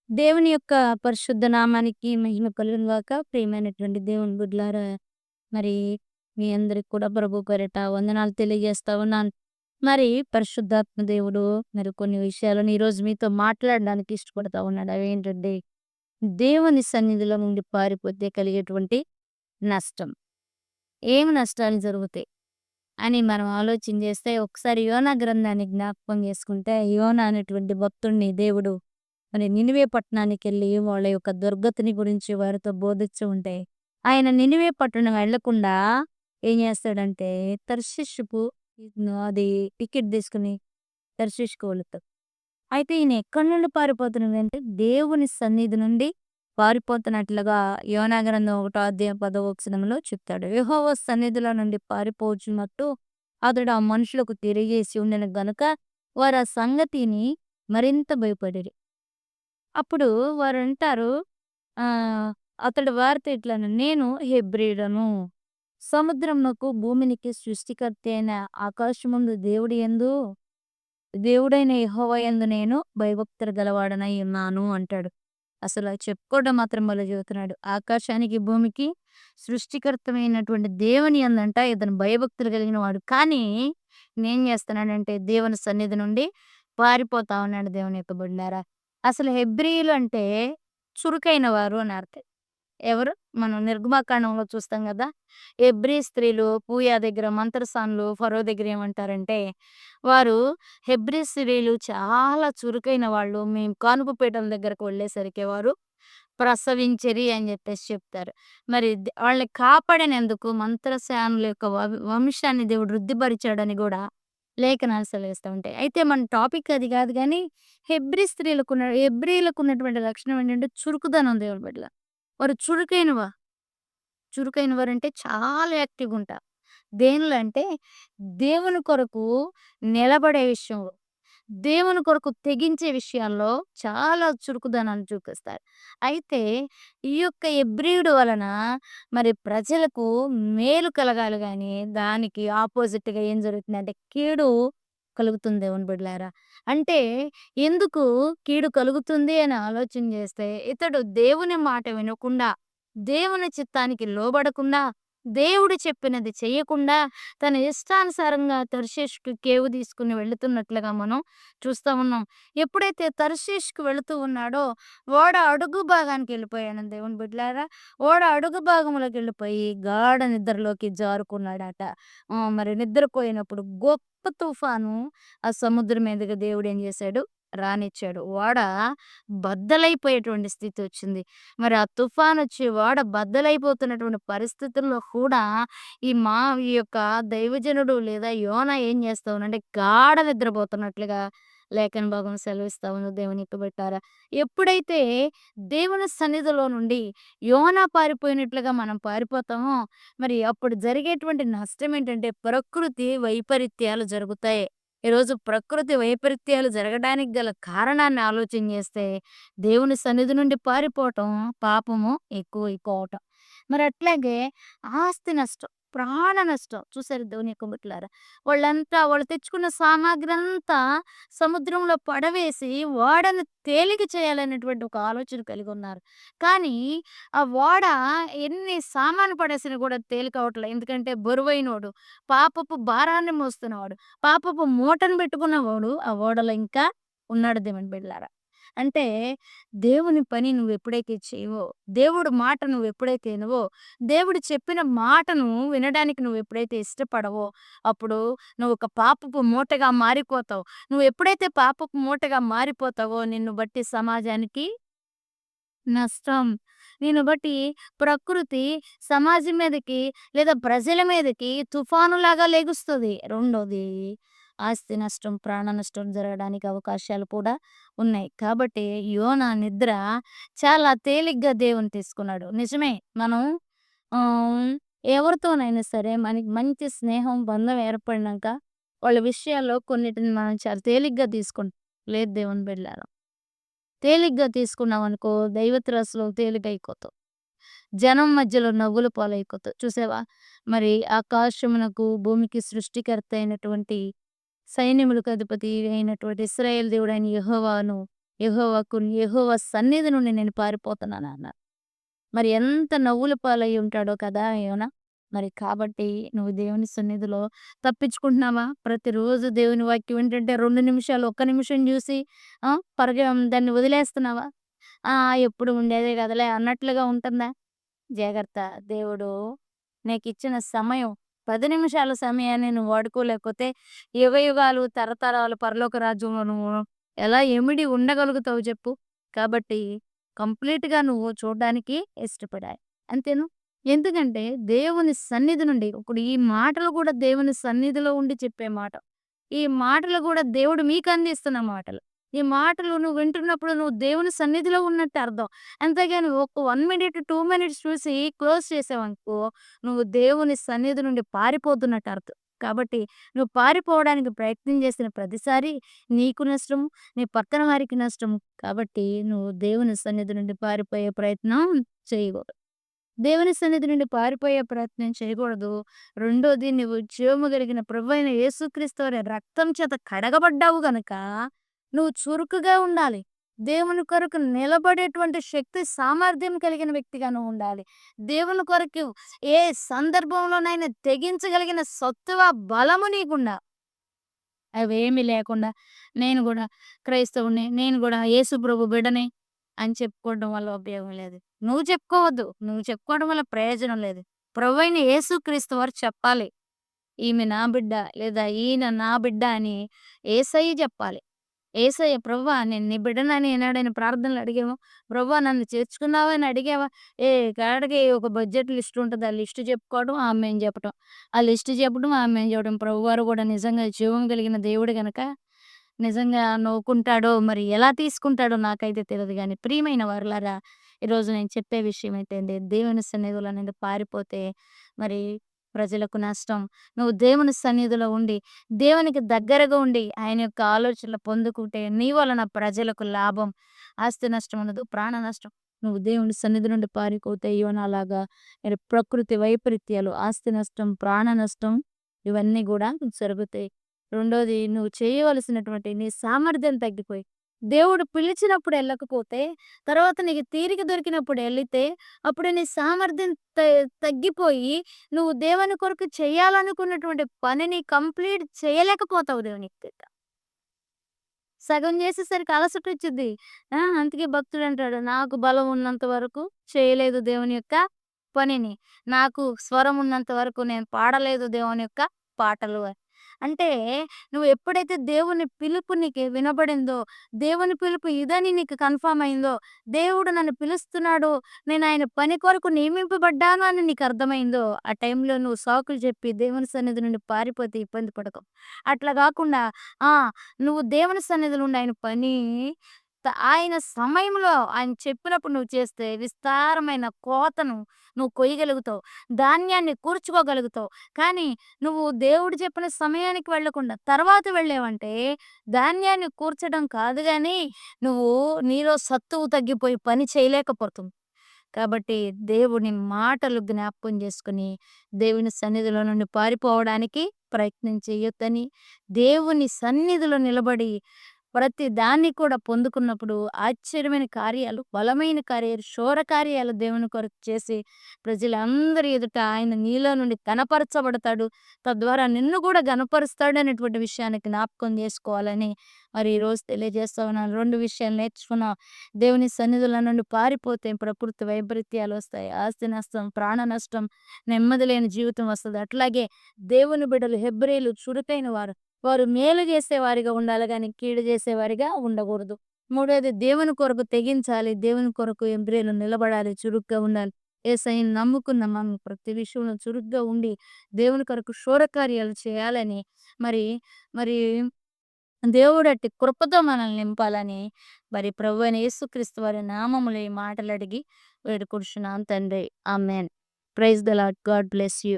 దేవుని యొక్క పరిశుద్ధ నామానికి మహిమ కలుగును గాక. ప్రియమైనటువంటి దేవుని బిడ్డలారా, మరి మీ అందరికి కూడా ప్రభు పేరిట వందనాలు తెలియజేస్తా ఉన్నాను. మరి పరిశుద్ధాత్మ దేవుడు మరి కొన్ని విషయాలను ఈరోజు మీతో మాట్లాడడానికి ఇష్టపడతా ఉన్నాడు. అవేంటంటే దేవుని సన్నిధిలో నుండి పారిపోతే కలిగేటువంటి నష్టం. ఏమి నష్టాలు జరుగుతాయి అని మనం ఆలోచన చేస్తే ఒకసారి యోనా గ్రంథాన్ని జ్ఞాపకం చేసుకుంటే యోనా అనేటువంటి భక్తుడిని దేవుడు మరి నినివే పట్టణానికెళ్ళి వాళ్ళ యొక్క దుర్గతిని గురించి వారితో బోధించి ఉంటే, ఆయన నినివే పట్టణం వెళ్ళకుండా ఏం చేస్తాడంటే తర్షీషుకు అది టికెట్ తీసుకొని తర్షీష్‌కి వెళుతాడు. అయితే ఈయన ఎక్కడి నుండి పారిపోతున్నాడంటే దేవుని సన్నిధి నుండి పారిపోతున్నట్లుగా యోనా గ్రంథం 1 అధ్యాయం 10వ వచనంలో చెప్తాడు. యెహోవా సన్నిధిలో నుండి పారిపోచున్నట్టు అతడు ఆ మనుషులకు తెలియజేసి ఉండెను గనుక వారు ఆ సంగతిని మరింత భయపడిరి. అప్పుడు వారంటారు అతడు వారితో ఇట్లనెను, "నేను హెబ్రీయుడను. సముద్రమునకు, భూమినికి సృష్టికర్త అయిన ఆకాశమందు దేవుడైన యెహోవా యందు నేను భయభక్తులు గలవాడనై ఉన్నాను" అంటాడు. అసలు అది చెప్పుకోవడం మాత్రం భలే చెబుతున్నాడు. ఆకాశానికి, భూమికి సృష్టికర్తమైనటువంటి దేవుని యందంట ఇతను భయభక్తులు కలిగిన వాడు. కానీ నేనేం చేస్తున్నాడంటే దేవుని సన్నిధి నుండి పారిపోతా ఉన్నాడు దేవుని యొక్క బిడ్డలారా. అసలు హెబ్రీయులు అంటే చురుకైన వారు అని అర్థం. ఎవరు? మనం నిర్గమాకాండంలో చూస్తాం గదా! హెబ్రీ స్త్రీలు పూయా దగ్గర మంత్రసానులు ఫరో దగ్గర ఏమంటారంటే, వారు హెబ్రీ స్త్రీలు చాలా చురుకైన వాళ్ళు. మేము కానుక పీటల దగ్గరకు వెళ్ళేసరికి వారు ప్రసవించిరి అని జెప్పేసి చెప్తారు. మరి వాళ్ళని కాపాడనందుకు మంత్రసానుల యొక్క వంశాన్ని దేవుడు వృద్ధిపరిచాడని గూడా లేఖనాలు సెలవిస్తా ఉంటాయి. అయితే మన టాపిక్ అది గాదు గానీ, హెబ్రీయులకున్నటువంటి లక్షణం ఏంటంటే చురుకుదనం దేవుని బిడ్డలారా. వారు చురుకైన వారంటే చాలా యాక్టివ్‌గా ఉంటారు. దేనిలో అంటే దేవుని కొరకు నిలబడే విషయంలో, దేవుని కొరకు తెగించే విషయాల్లో చాలా చురుకుదనాన్ని చూపిస్తారు. అయితే ఈ యొక్క హెబ్రీయుడు వలన మరి ప్రజలకు మేలు కలగాలి గానీ, దానికి ఆపోజిట్‌గా ఏం జరుగుతుందంటే కీడు కలుగుతుంది దేవుని బిడ్డలారా. అంటే ఎందుకు కీడు కలుగుతుంది అని ఆలోచన చేస్తే, ఇతడు దేవుని మాట వినకుండా, దేవుని చిత్తానికి లోబడకుండా, దేవుడు చెప్పినది చెయ్యకుండా, తన ఇష్టానుసారంగా తర్షీష్‌కి కేవు తీసుకొని వెళుతున్నట్లుగా మనం చూస్తా ఉన్నాం. ఎప్పుడైతే తర్షీష్‌కి వెళుతూ ఉన్నాడో, ఓడ అడుగు భాగానికెళ్ళిపోయాడు దేవుని బిడ్డలారా. ఓడ అడుగు భాగంలోకెళ్ళిపోయి గాఢ నిద్రలోకి జారుకున్నాడట. మరి నిద్రపోయినప్పుడు గొప్ప తుఫాను ఆ సముద్రం మీదుగా దేవుడేం చేశాడు? రానిచ్చాడు. ఓడ బద్దలైపోయేటువంటి స్థితొచ్చింది. మరి ఆ తుఫానొచ్చి ఓడ బద్దలైపోతున్నటువంటి పరిస్థితుల్లో కూడా ఈ యొక్క దైవజనుడు లేదా యోనా ఏం చేస్తా ఉన్నాడంటే గాఢ నిద్రపోతున్నట్లుగా లేఖన భాగం సెలవిస్తా ఉంది దేవుని యొక్క బిడ్డలారా. ఎప్పుడైతే దేవుని సన్నిధిలో నుండి యోనా పారిపోయినట్లుగా మనం పారిపోతామో, మరి అప్పుడు జరిగేటువంటి నష్టం ఏంటంటే ప్రకృతి వైపరీత్యాలు జరుగుతాయి. ఈరోజు ప్రకృతి వైపరీత్యాలు జరగడానికి గల కారణాన్ని ఆలోచన చేస్తే, దేవుని సన్నిధి నుండి పారిపోవటం పాపము ఎక్కువైపోవటం. మరి అట్లాగే ఆస్తి నష్టం, ప్రాణ నష్టం చూసారు దేవుని యొక్క బిడ్డలారా. వాళ్ళు తెచ్చుకున్న సామాగ్రి అంతా సముద్రంలో పడవేసి ఓడను తేలిక చేయాలనేటువంటి ఒక ఆలోచన కలిగి ఉన్నారు. కానీ ఆ ఓడ ఎన్ని సామాను పడేసినా కూడా తేలిక అవ్వట్లే. ఎందుకంటే బరువైనోడు, పాపపు భారాన్ని మోస్తున్నవాడు, పాపపు మూటను పెట్టుకున్నవాడు ఆ ఓడలో ఇంకా ఉన్నాడు దేవుని బిడ్డలారా. అంటే దేవుని పని నువ్వెప్పుడైతే చేయవో, దేవుడు మాట నువ్వెప్పుడైతే ఇనవో, దేవుడు చెప్పిన మాటను వినడానికి నువ్వెప్పుడైతే ఇష్టపడవో, అప్పుడు నువ్వొక పాపపు మూటగా మారిపోతావు. నువ్వెప్పుడైతే పాపపు మూటగా మారిపోతావో, నిన్ను బట్టి సమాజానికి నష్టం. నిన్ను బట్టి ప్రకృతి సమాజం మీదకి లేదా ప్రజల మీదకి తుఫానులాగా లెగుస్తది. రెండోది ఆస్తి నష్టం, ప్రాణ నష్టం జరగడానికి అవకాశాలు కూడా ఉన్నాయి. కాబట్టి యోనా నిద్ర చాలా తేలిగ్గా దేవుని తీసుకున్నాడు. నిజమే మనం ఆహ్, ఎవరితోనైనా సరే మనకి మంచి స్నేహం, బంధం ఏర్పడినంక వాళ్ళ విషయాల్లో కొన్నిటిని మనం చాలా తేలిగ్గా తీసుకుంటాం. లేదు దేవుని బిడ్డలారా. తేలిగ్గా తీసుకున్నామనుకో దైవ త్రాసులో తేలికైపోతావు. జనం మధ్యలో నవ్వుల పాలైపోతావు. చూసావా? మరి ఆకాశమునకు, భూమికి సృష్టికర్త అయినటువంటి సైన్యములకు అధిపతి అయినటువంటి ఇశ్రాయేలు దేవుడైన యెహోవాను యెహోవా సన్నిధి నుండి నేను పారిపోతున్నానన్నారు. మరి ఎంత నవ్వుల పాలై ఉంటాడో కదా! యోన. మరి కాబట్టి నువ్వు దేవుని సన్నిధిలో తప్పించుకుంటున్నావా? ప్రతిరోజు దేవుని వాక్యం ఏంటంటే 2 నిమిషాలు, ఒక్క నిమిషం జూసి ఆ! దాన్ని వదిలేస్తున్నావా? ఆ! ఎప్పుడు ఉండేదే గదలే అన్నట్లుగా ఉంటుందా? జాగ్రత్త. దేవుడు నీకిచ్చిన సమయం 10 నిమిషాల సమయాన్ని నువ్వు వాడుకోలేకపోతే యుగయుగాలు, తరతరాలు పరలోక రాజ్యంలో నువ్వు ఎలా ఇమిడి ఉండగలుగుతావు జెప్పు? కాబట్టి కంప్లీట్‌గా నువ్వు చూడ్డానికి ఇష్టపడాలి. అంతేను. ఎందుకంటే దేవుని సన్నిధి నుండి ఇప్పుడు ఈ మాటలు గూడా దేవుని సన్నిధిలో ఉండి చెప్పే మాట. ఈ మాటలు గూడా దేవుడు మీకు అందిస్తున్న మాటలు. ఈ మాటలు నువ్వు వింటున్నప్పుడు నువ్వు దేవుని సన్నిధిలో ఉన్నట్టు అర్థం. అంతేగాని ఒక 1 మినిట్, 2 మినిట్స్ చూసి క్లోజ్ చేసావనుకో, నువ్వు దేవుని సన్నిధి నుండి పారిపోతున్నట్టు అర్థం. కాబట్టి నువ్వు పారిపోవడానికి ప్రయత్నం చేసిన ప్రతిసారి నీకు నష్టం, నీ పక్కన వారికి నష్టం. కాబట్టి నువ్వు దేవుని సన్నిధి నుండి పారిపోయే ప్రయత్నం చేయకూడదు. దేవుని సన్నిధి నుండి పారిపోయే ప్రయత్నం చేయకూడదు. రెండోది నువ్వు జీవము కలిగిన ప్రభువైన యేసుక్రీస్తు వారి రక్తం చేత కడగబడ్డావు గనక, నువ్వు చురుకుగా ఉండాలి. దేవుని కొరకు నిలబడేటువంటి శక్తి, సామర్థ్యం కలిగిన వ్యక్తిగా నువ్వుండాలి. దేవుని కొరకు ఏ సందర్భంలోనైనా తెగించగలిగిన సత్తువ, బలము నీకుండాలి. అవేమీ లేకుండా నేను గూడా క్రైస్తవుడిని, నేను గూడా యేసు ప్రభు బిడ్డని అని చెప్పుకోవడం వల్ల ఉపయోగం లేదు. నువ్వు చెప్పుకోవద్దు. నువ్వు చెప్పుకోవడం వల్ల ప్రయోజనం లేదు. ప్రభువైన యేసుక్రీస్తు వారు చెప్పాలి. ఈమె నా బిడ్డ లేదా ఈయన నా బిడ్డ అని యేసయ్య జెప్పాలి. యేసయ్య ప్రభువా నేను నీ బిడ్డనని ఏనాడైనా ప్రార్థనలో అడిగావా? ప్రభువా నన్ను చేర్చుకున్నావా అని అడిగావా? కాడికి ఒక బడ్జెట్ లిస్ట్ ఉంటది. ఆ లిస్ట్ చెప్పుకోవడం, ఆమేన్ చెప్పటం. ఆ లిస్ట్ చెప్పడం, ఆమేన్ చెప్పడం. ప్రభువారు కూడా నిజంగా జీవం కలిగిన దేవుడు గనక నిజంగా నవ్వుకుంటాడో, మరి ఎలా తీసుకుంటాడో నాకైతే తెలీదు గానీ, ప్రియమైన వారలారా, ఈరోజు నేను చెప్పే విషయం అయితే అండి, దేవుని సన్నిధిలో నుండి పారిపోతే మరి ప్రజలకు నష్టం. నువ్వు దేవుని సన్నిధిలో ఉండి, దేవునికి దగ్గరగా ఉండి, ఆయన యొక్క ఆలోచనలు పొందుకుంటే, నీ వలన ప్రజలకు లాభం. ఆస్తి నష్టం ఉండదు, ప్రాణ నష్టం. నువ్వు దేవుని సన్నిధి నుండి పారిపోతే యోనాలాగా మరి ప్రకృతి వైపరీత్యాలు, ఆస్తి నష్టం, ప్రాణ నష్టం ఇవన్నీ గూడా జరుగుతాయి. రెండోది నువ్వు చేయవలసినటువంటి నీ సామర్థ్యం తగ్గిపోయి, దేవుడు పిలిచినప్పుడు ఎళ్ళకపోతే, తర్వాత నీకు తీరిక దొరికినప్పుడు ఎళ్ళితే, అప్పుడు నీ సామర్థ్యం త తగ్గిపోయి, నువ్వు దేవుని కొరకు చేయాలనుకున్నటువంటి పనిని కంప్లీట్ చేయలేకపోతావు దేవునికి దగ్గర. సగం చేసేసరికి అలసటొచ్చిద్ది. అందుకే భక్తుడంటాడు, "నాకు బలం ఉన్నంత వరకు చేయలేదు దేవుని యొక్క పనిని. నాకు స్వరం ఉన్నంత వరకు నేను పాడలేదు దేవుని యొక్క పాటలు" అని. అంటే నువ్వు ఎప్పుడైతే దేవుని పిలుపు నీకు వినబడిందో, దేవుని పిలుపు ఇదని నీకు కన్ఫర్మ్ అయిందో, దేవుడు నన్ను పిలుస్తున్నాడు, నేను ఆయన పని కొరకు నియమింపబడ్డాను అని నీకు అర్థమైందో, ఆ టైంలో నువ్వు సాకులు చెప్పి దేవుని సన్నిధి నుండి పారిపోతే ఇబ్బంది పడకు. అట్లా గాకుండా ఆ! నువ్వు దేవుని సన్నిధిలో ఉండి ఆయన పని ఆయన సమయంలో ఆయన చెప్పినప్పుడు నువ్వు చేస్తే విస్తారమైన కోతను నువ్వు కొయ్యగలుగుతావు. ధాన్యాన్ని కూర్చుకోగలుగుతావు. కానీ నువ్వు దేవుడు చెప్పిన సమయానికి వెళ్ళకుండా తర్వాత వెళ్ళావంటే ధాన్యాన్ని కూర్చడం కాదు గానీ, నువ్వు నీలో సత్తువు తగ్గిపోయి పని చేయలేకపోతున్నావు. కాబట్టి దేవుని మాటలు జ్ఞాపకం చేసుకొని, దేవుని సన్నిధిలో నుండి పారిపోవడానికి ప్రయత్నం చేయొద్దని, దేవుని సన్నిధిలో నిలబడి ప్రతి దాన్ని కూడా పొందుకున్నప్పుడు ఆశ్చర్యమైన కార్యాలు, బలమైన కార్యాలు, శూర కార్యాలు దేవుని కొరకు చేసి ప్రజలందరి ఎదుట ఆయన నీలో నుండి కనపరచబడతాడు. తద్వారా నిన్ను కూడా గనపరుస్తాడనేటువంటి విషయాన్ని జ్ఞాపకం చేసుకోవాలని మరి ఈరోజు తెలియజేస్తా ఉన్నాను. 2 విషయాలు నేర్చుకున్నాం. దేవుని సన్నిధిలో నుండి పారిపోతే ప్రకృతి వైపరీత్యాలొస్తాయి. ఆస్తి నష్టం, ప్రాణ నష్టం, నెమ్మది లేని జీవితం వస్తది. అట్లాగే దేవుని బిడ్డలు హెబ్రీయులు చురుకైన వారు. వారు మేలు జేసేవారిగా ఉండాలి గానీ, కీడు జేసేవారిగా ఉండకూడదు. మూడోది దేవుని కొరకు తెగించాలి. దేవుని కొరకు హెబ్రీయులు నిలబడాలి. చురుగ్గా ఉండాలి. యేసయ్యని నమ్ముకున్న మనం ప్రతి విషయంలో చురుగ్గా ఉండి, దేవుని కొరకు శూరకార్యాలు చేయాలని మరి, మరి దేవుడట్టి కృపతో మనల్ని నింపాలని మరి ప్రభువైన యేసుక్రీస్తు వారి నామములో ఈ మాటలడిగి వేడుకొనుచున్నాను తండ్రి. Amen. Praise the Lord. God bless you.